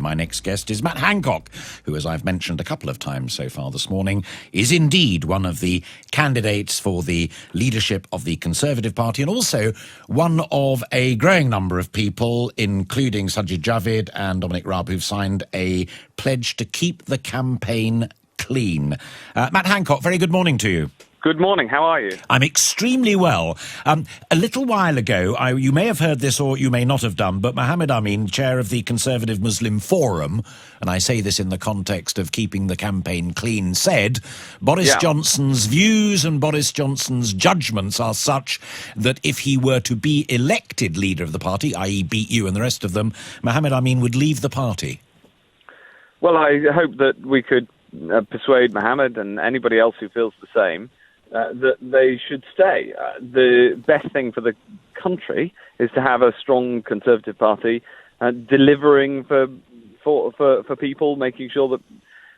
My next guest is Matt Hancock, who, as I've mentioned a couple of times so far this morning, is indeed one of the candidates for the leadership of the Conservative Party and also one of a growing number of people, including Sajid Javid and Dominic Raab, who've signed a pledge to keep the campaign clean. Matt Hancock, very good morning to you. Good morning. How are you? I'm extremely well. A little while ago, you may have heard this or you may not have done, but Mohammed Amin, chair of the Conservative Muslim Forum, and I say this in the context of keeping the campaign clean, said Boris Johnson's views and Boris Johnson's judgments are such that if he were to be elected leader of the party, i.e. beat you and the rest of them, Mohammed Amin would leave the party. Well, I hope that we could persuade Mohammed and anybody else who feels the same that they should stay. The best thing for the country is to have a strong Conservative Party delivering for people, making sure that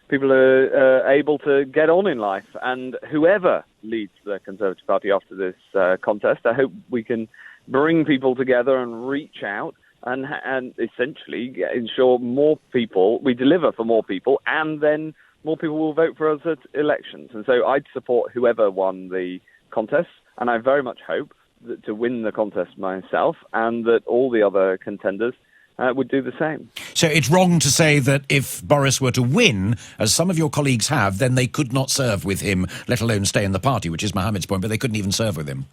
people are able to get on in life. And whoever leads the Conservative Party after this contest, I hope we can bring people together and reach out and essentially ensure more people, we deliver for more people, and then more people will vote for us at elections. And so I'd support whoever won the contest, and I very much hope that to win the contest myself and that all the other contenders would do the same. So it's wrong to say that if Boris were to win, as some of your colleagues have, then they could not serve with him, let alone stay in the party, which is Mohammed's point, but they couldn't even serve with him.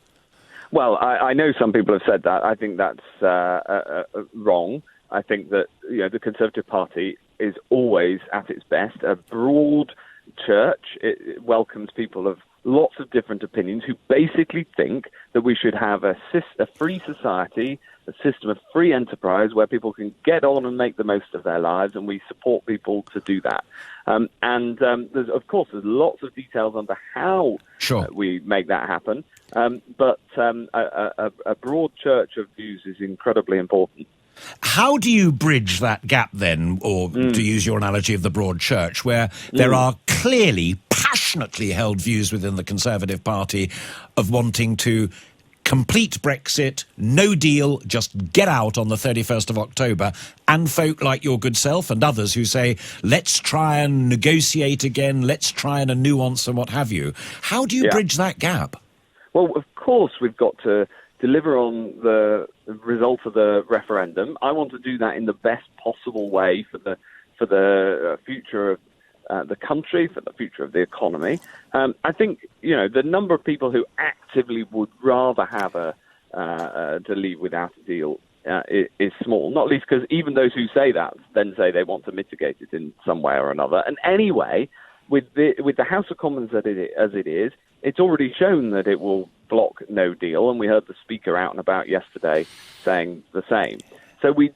Well, I know some people have said that. I think that's wrong. I think that the Conservative Party is always at its best a broad church. It welcomes people of lots of different opinions who basically think that we should have a free society, a system of free enterprise where people can get on and make the most of their lives, and we support people to do that. There's lots of details on how we make that happen, but a broad church of views is incredibly important. How do you bridge that gap then, or to use your analogy of the broad church, where there are clearly passionately held views within the Conservative Party of wanting to complete Brexit, no deal, just get out on the 31st of October, and folk like your good self and others who say, let's try and negotiate again, let's try and a nuance and what have you. How do you bridge that gap? Well, of course, we've got to deliver on the result of the referendum. I want to do that in the best possible way for the future of the country, for the future of the economy. I think the number of people who actively would rather have to leave without a deal is small. Not least because even those who say that then say they want to mitigate it in some way or another. And anyway, with the House of Commons as it is, it's already shown that it will block no deal, and we heard the Speaker out and about yesterday saying the same. So we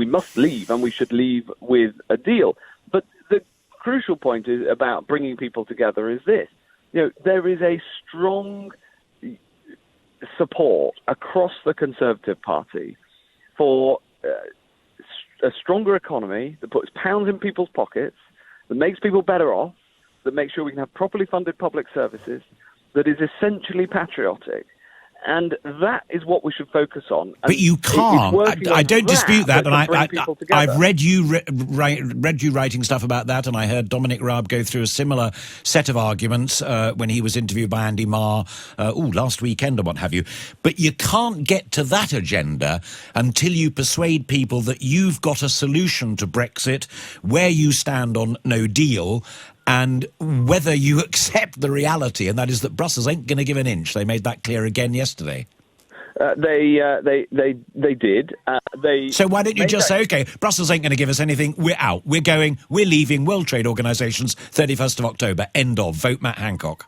must leave, and we should leave with a deal. But the crucial point is about bringing people together is this: there is a strong support across the Conservative Party for a stronger economy that puts pounds in people's pockets, that makes people better off, that makes sure we can have properly funded public services, that is essentially patriotic. And that is what we should focus on. And but you can't. I don't dispute that, and I've read you writing stuff about that, and I heard Dominic Raab go through a similar set of arguments when he was interviewed by Andy Marr last weekend or what have you. But you can't get to that agenda until you persuade people that you've got a solution to Brexit, where you stand on no deal, and whether you accept the reality, and that is that Brussels ain't going to give an inch. They made that clear again yesterday. They did. So why don't you just say, OK, Brussels ain't going to give us anything, we're out, we're going, we're leaving World Trade Organisations 31st of October, end of, vote Matt Hancock.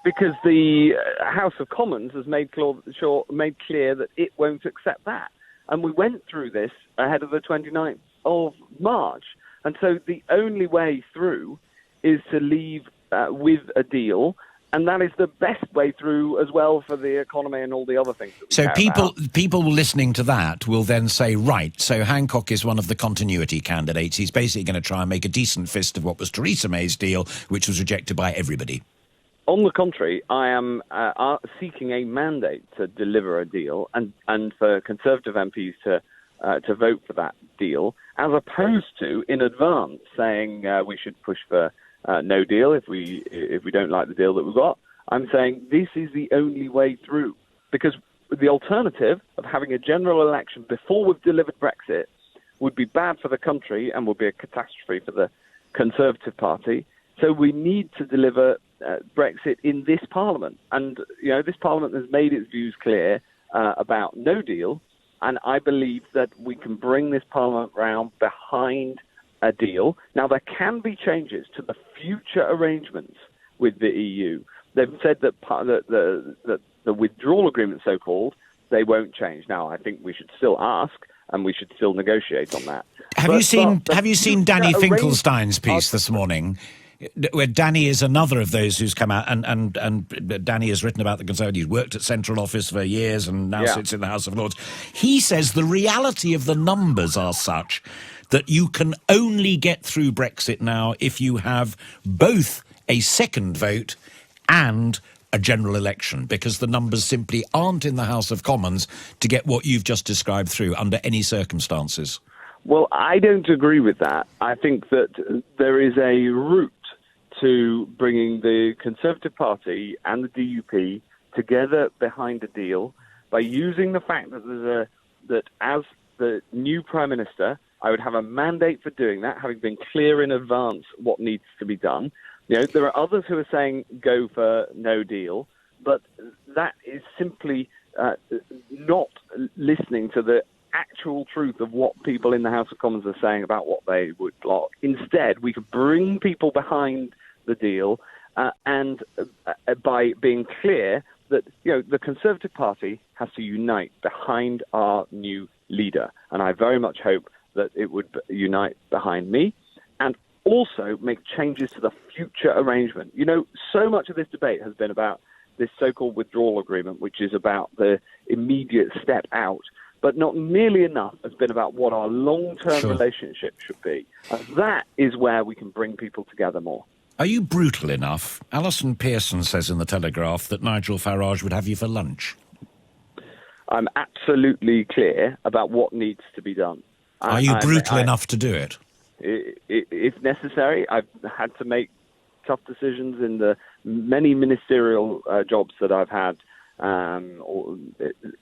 Because the House of Commons has made clear that it won't accept that. And we went through this ahead of the 29th of March. And so the only way through is to leave with a deal, and that is the best way through as well for the economy and all the other things that we care about. People listening to that will then say, right, so Hancock is one of the continuity candidates. He's basically going to try and make a decent fist of what was Theresa May's deal, which was rejected by everybody. On the contrary, I am seeking a mandate to deliver a deal and for Conservative MPs to to vote for that deal, as opposed to in advance saying we should push for no deal if we don't like the deal that we've got. I'm saying this is the only way through, because the alternative of having a general election before we've delivered Brexit would be bad for the country and would be a catastrophe for the Conservative Party. So we need to deliver Brexit in this Parliament. And, this Parliament has made its views clear about no deal. And I believe that we can bring this Parliament round behind a deal. Now, there can be changes to the future arrangements with the EU. They've said that the withdrawal agreement, so-called, they won't change. Now, I think we should still ask, and we should still negotiate on that. Have you seen Danny Finkelstein's piece this morning? Where Danny is another of those who's come out, and Danny has written about the Conservatives. He's worked at Central Office for years and now sits in the House of Lords. He says the reality of the numbers are such that you can only get through Brexit now if you have both a second vote and a general election, because the numbers simply aren't in the House of Commons to get what you've just described through under any circumstances. Well, I don't agree with that. I think that there is a route to bringing the Conservative Party and the DUP together behind a deal by using the fact that that as the new Prime Minister, I would have a mandate for doing that, having been clear in advance what needs to be done. There are others who are saying go for no deal, but that is simply not listening to the actual truth of what people in the House of Commons are saying about what they would block. Instead, we could bring people behind the deal and by being clear that the Conservative Party has to unite behind our new leader. And I very much hope that it would unite behind me and also make changes to the future arrangement. So much of this debate has been about this so-called withdrawal agreement, which is about the immediate step out, but not nearly enough has been about what our long-term relationship should be. And that is where we can bring people together more. Are you brutal enough? Alison Pearson says in The Telegraph that Nigel Farage would have you for lunch. I'm absolutely clear about what needs to be done. Are you brutal enough to do it? If necessary. I've had to make tough decisions in the many ministerial jobs that I've had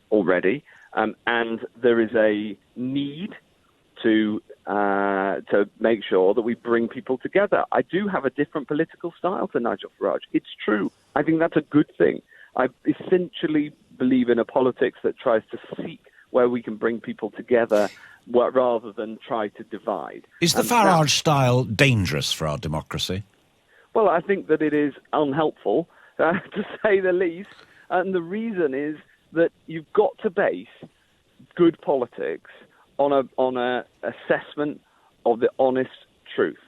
already, and there is a need to make sure that we bring people together. I do have a different political style to Nigel Farage. It's true. I think that's a good thing. I essentially believe in a politics that tries to seek where we can bring people together rather than try to divide. Is the Farage style dangerous for our democracy? Well, I think that it is unhelpful, to say the least. And the reason is that you've got to base good politics on a assessment of the honest truth.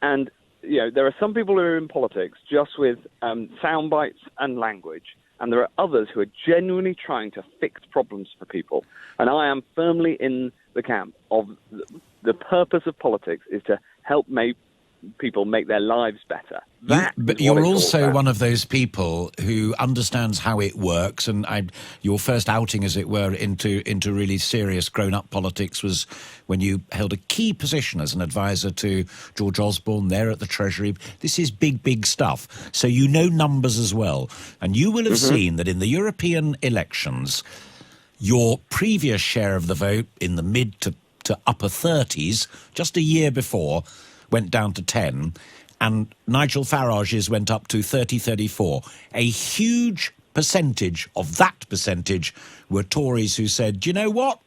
And, there are some people who are in politics just with sound bites and language. And there are others who are genuinely trying to fix problems for people. And I am firmly in the camp of the purpose of politics is to help people make their lives better. But you're also one of those people who understands how it works, and your first outing, as it were, into really serious grown-up politics was when you held a key position as an advisor to George Osborne there at the Treasury. This is big, big stuff. So you know numbers as well. And you will have seen that in the European elections, your previous share of the vote in the mid to upper 30s, just a year before, went down to 10, and Nigel Farage's went up to 34. A huge percentage of that percentage were Tories who said, do you know what?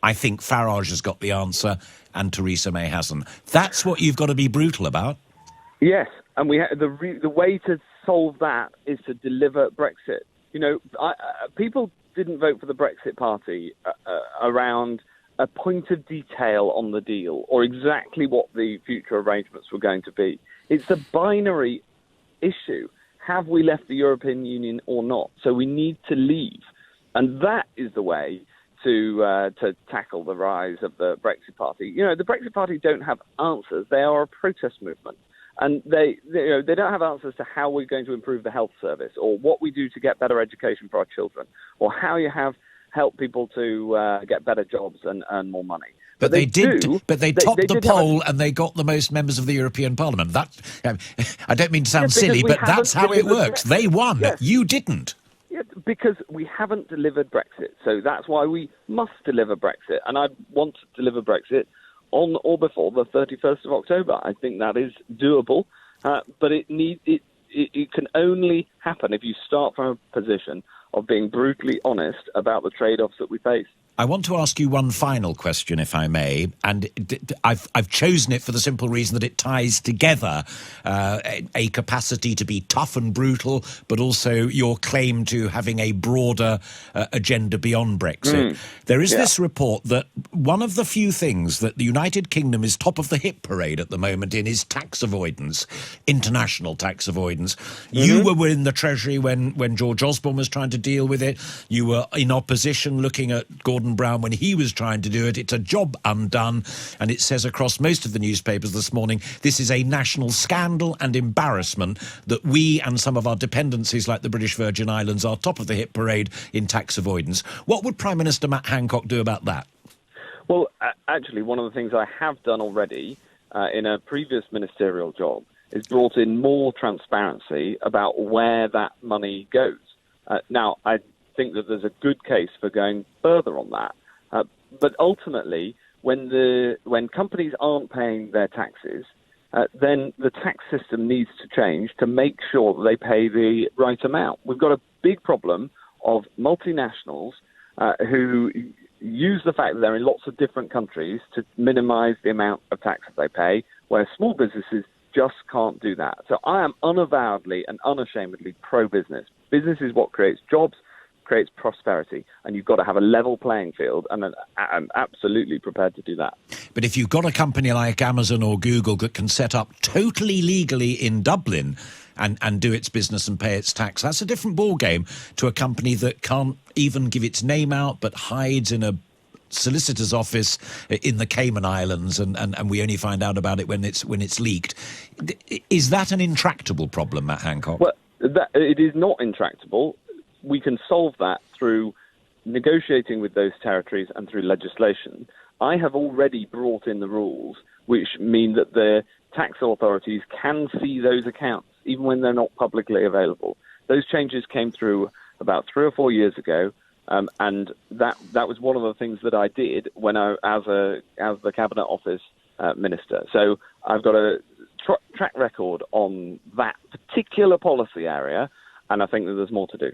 I think Farage has got the answer and Theresa May hasn't. That's what you've got to be brutal about. Yes, and the way to solve that is to deliver Brexit. People didn't vote for the Brexit Party around a point of detail on the deal or exactly what the future arrangements were going to be. It's a binary issue. Have we left the European Union or not? So we need to leave. And that is the way to tackle the rise of the Brexit Party. The Brexit Party don't have answers. They are a protest movement. And they don't have answers to how we're going to improve the health service or what we do to get better education for our children or how help people to get better jobs and earn more money. But they did. But they topped the poll and they got the most members of the European Parliament. That I don't mean to sound silly, but that's how it works. They won. Yes. You didn't. Yeah, because we haven't delivered Brexit. So that's why we must deliver Brexit. And I want to deliver Brexit on or before the 31st of October. I think that is doable. But it can only happen if you start from a position of being brutally honest about the trade-offs that we face. I want to ask you one final question, if I may, and I've chosen it for the simple reason that it ties together a capacity to be tough and brutal, but also your claim to having a broader agenda beyond Brexit. There is this report that one of the few things that the United Kingdom is top of the hit parade at the moment in is tax avoidance, international tax avoidance. You were in the Treasury when George Osborne was trying to deal with it. You were in opposition looking at Gordon Brown when he was trying to do it. It's a job undone, and it says across most of the newspapers this morning, this is a national scandal and embarrassment that we and some of our dependencies like the British Virgin Islands are top of the hit parade in tax avoidance. What would Prime Minister Matt Hancock do about that? Well, actually, one of the things I have done already in a previous ministerial job is brought in more transparency about where that money goes. Now, I think that there's a good case for going further on that. But ultimately, when companies aren't paying their taxes, then the tax system needs to change to make sure that they pay the right amount. We've got a big problem of multinationals who use the fact that they're in lots of different countries to minimize the amount of tax that they pay, where small businesses just can't do that. So I am unavowedly and unashamedly pro-business. Business is what creates jobs, creates prosperity, and you've got to have a level playing field, and I'm absolutely prepared to do that. But if you've got a company like Amazon or Google that can set up totally legally in Dublin and do its business and pay its tax, that's a different ballgame to a company that can't even give its name out but hides in a solicitor's office in the Cayman Islands, and we only find out about it when it's leaked. Is that an intractable problem, Matt Hancock? Well, it is not intractable. We can solve that through negotiating with those territories and through legislation. I have already brought in the rules which mean that the tax authorities can see those accounts even when they're not publicly available. Those changes came through about 3 or 4 years ago, and that was one of the things that I did when as the Cabinet Office Minister. So I've got a track record on that particular policy area, and I think that there's more to do.